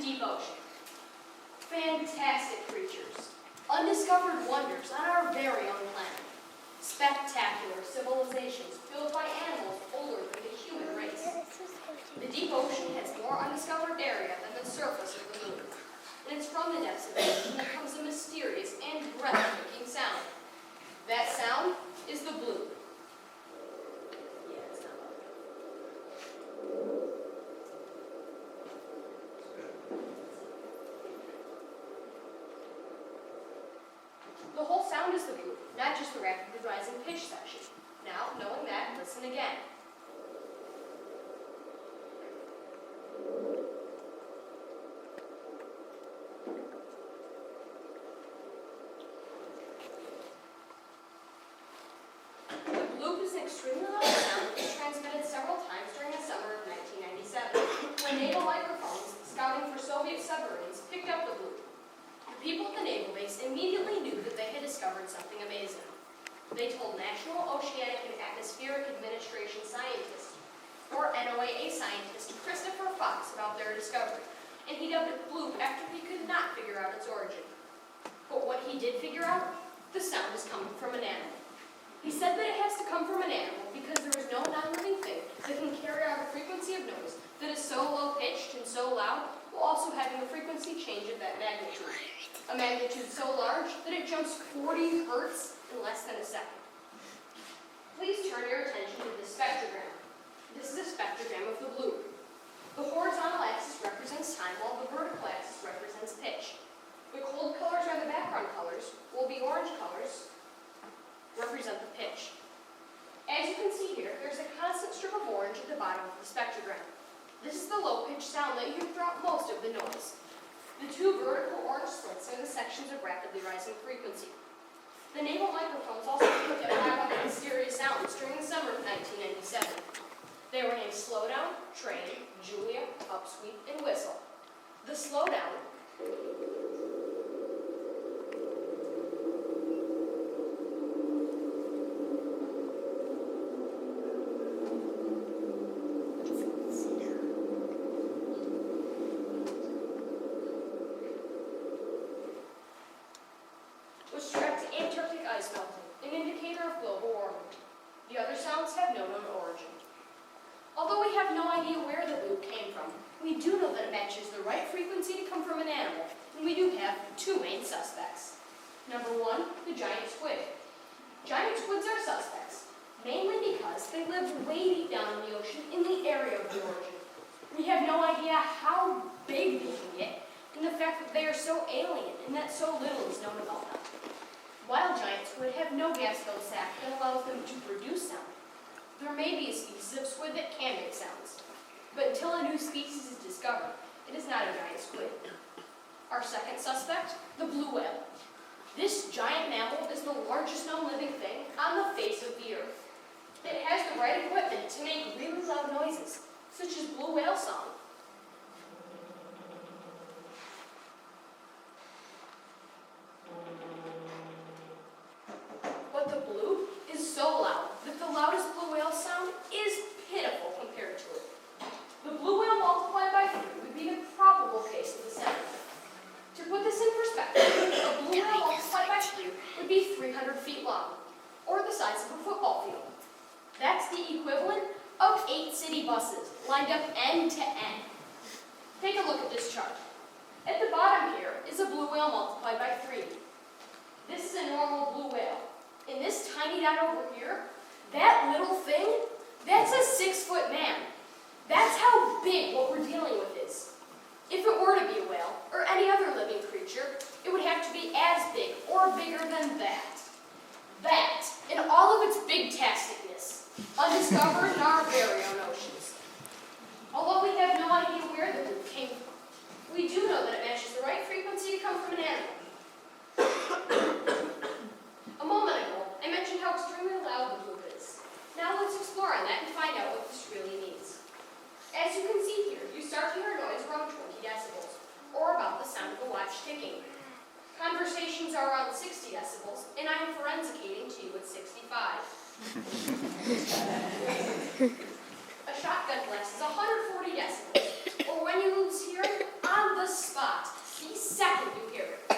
deep ocean. Fantastic creatures, undiscovered wonders on our very own planet. Spectacular civilizations built by animals older than the human race. The deep ocean has more undiscovered area than the surface of the moon. And it's from the depths of the ocean that comes a mysterious and breathtaking sound. That sound is the bloop. The whole sound is the bloop, not just the rapidly rising pitch section. Now, knowing that, listen again. The bloop is an extremely loud sound that was transmitted several times during the summer of 1997, when naval microphones scouting for Soviet submarines picked up the bloop. The people at the naval base immediately knew that they had discovered something amazing. They told National Oceanic and Atmospheric Administration scientist, or NOAA scientist, Christopher Fox about their discovery, and he dubbed it bloop after he could not figure out its origin. But what he did figure out, the sound is coming from an animal. He said that it has to come from an animal because there is no non-living thing that can carry out a frequency of noise that is so low-pitched and so loud, while also having a frequency change of that magnitude. A magnitude so large that it jumps 40 hertz in less than a second. Please turn your attention to the spectrogram. This is a spectrogram of the bloop. The horizontal axis represents time, while the vertical axis represents pitch. The cold colors are the background colors, while the orange colors represent the pitch. As you can see here, there's a constant strip of orange at the bottom of the spectrogram. This is the low-pitched sound that you throughout most of the noise. The two vertical orange slits are the sections of rapidly rising frequency. The naval microphones also picked up 500 mysterious sounds during the summer of 1997. They were named slowdown, train, Julia, upsweep, and whistle. The slowdown was tracked to Antarctic ice melting, an indicator of global warming. The other sounds have no known origin. Although we have no idea where the bloop came from, we do know that it matches the right frequency to come from an animal, and we do have two main suspects. Number one, the giant squid. Giant squids are suspects, mainly because they live way deep down in the ocean in the area of the origin. We have no idea how big they can get, and the fact that they are so alien and that so little is known about them. Wild giant squid have no gas-filled sac that allows them to produce sound. There may be a species of squid that can make sounds, but until a new species is discovered, it is not a giant squid. Our second suspect, the blue whale. This giant mammal is the largest known living thing on the face of the earth. It has the right equipment to make really loud noises, such as blue whale song. But the bloop is so loud that the loudest blue whale sound is pitiful compared to it. The blue whale multiplied by 3 would be the probable case of the sound. To put this in perspective, a blue whale multiplied by 3 would be 300 feet long, or the size of a football field. That's the equivalent of 8 city buses lined up end to end. Take a look at this chart. At the bottom here is a blue whale multiplied by 3. This is a normal blue whale. And this tiny dot over here, that little thing, that's a 6-foot man. That's how big what we're dealing with is. If it were to be a whale, or any other living creature, it would have to be as big or bigger than that. That, in all of its big-tasticness, undiscovered in our very own oceans. Although we have no idea where the bloop came from, we do know that it matches the right frequency to come from an animal. A moment ago, I mentioned how extremely loud the bloop is. Now let's explore on that and find out what this really means. As you can see here, you start to hear a noise around 20 decibels, or about the sound of a watch ticking. Conversations are around 60 decibels, and I am forensicating to you at 65. A shotgun blast is 140 decibels, or when you lose hearing, on the spot the second you hear it.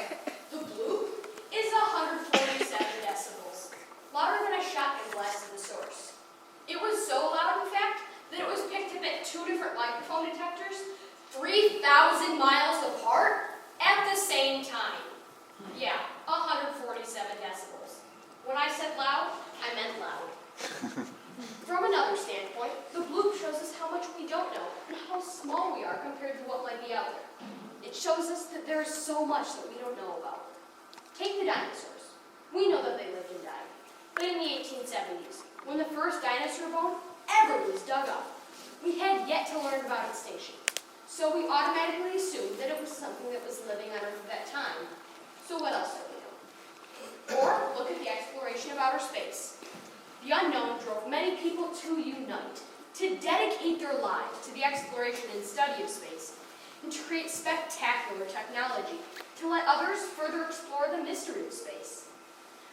The bloop is 147 decibels, louder than a shotgun blast at the source. It was so loud, in fact, that it was picked up at 2 different microphone detectors 3,000 miles apart at the same time. Yeah, 147 decibels. When I said loud, I meant loud. From another standpoint, the bloop shows us how much we don't know and how small we are compared to what might be out there. It shows us that there is so much that we don't know about. Take the dinosaurs. We know that they lived and died. But in the 1870s, when the first dinosaur bone ever was dug up, we had yet to learn about extinction. So we automatically assumed that it was something that was living on Earth at that time. So what else do we know? Or look at the exploration of outer space. The unknown drove many people to unite, to dedicate their lives to the exploration and study of space, and to create spectacular technology to let others further explore the mystery of space.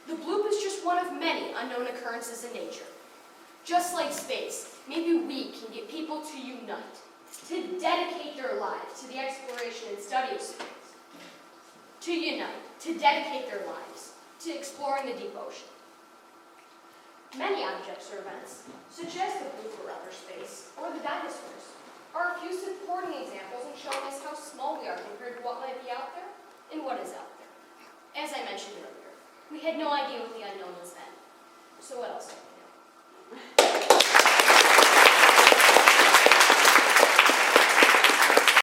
The bloop is just one of many unknown occurrences in nature. Just like space, maybe we can get people to unite, to dedicate their lives to the exploration and study of space. To unite, to dedicate their lives to exploring the deep ocean. Many objects or events, such as the bloop or outer space, or the dinosaurs, are a few supporting examples in showing us how small we are compared to what might be out there and what is out there. As I mentioned earlier, we had no idea what the unknown was then. So what else?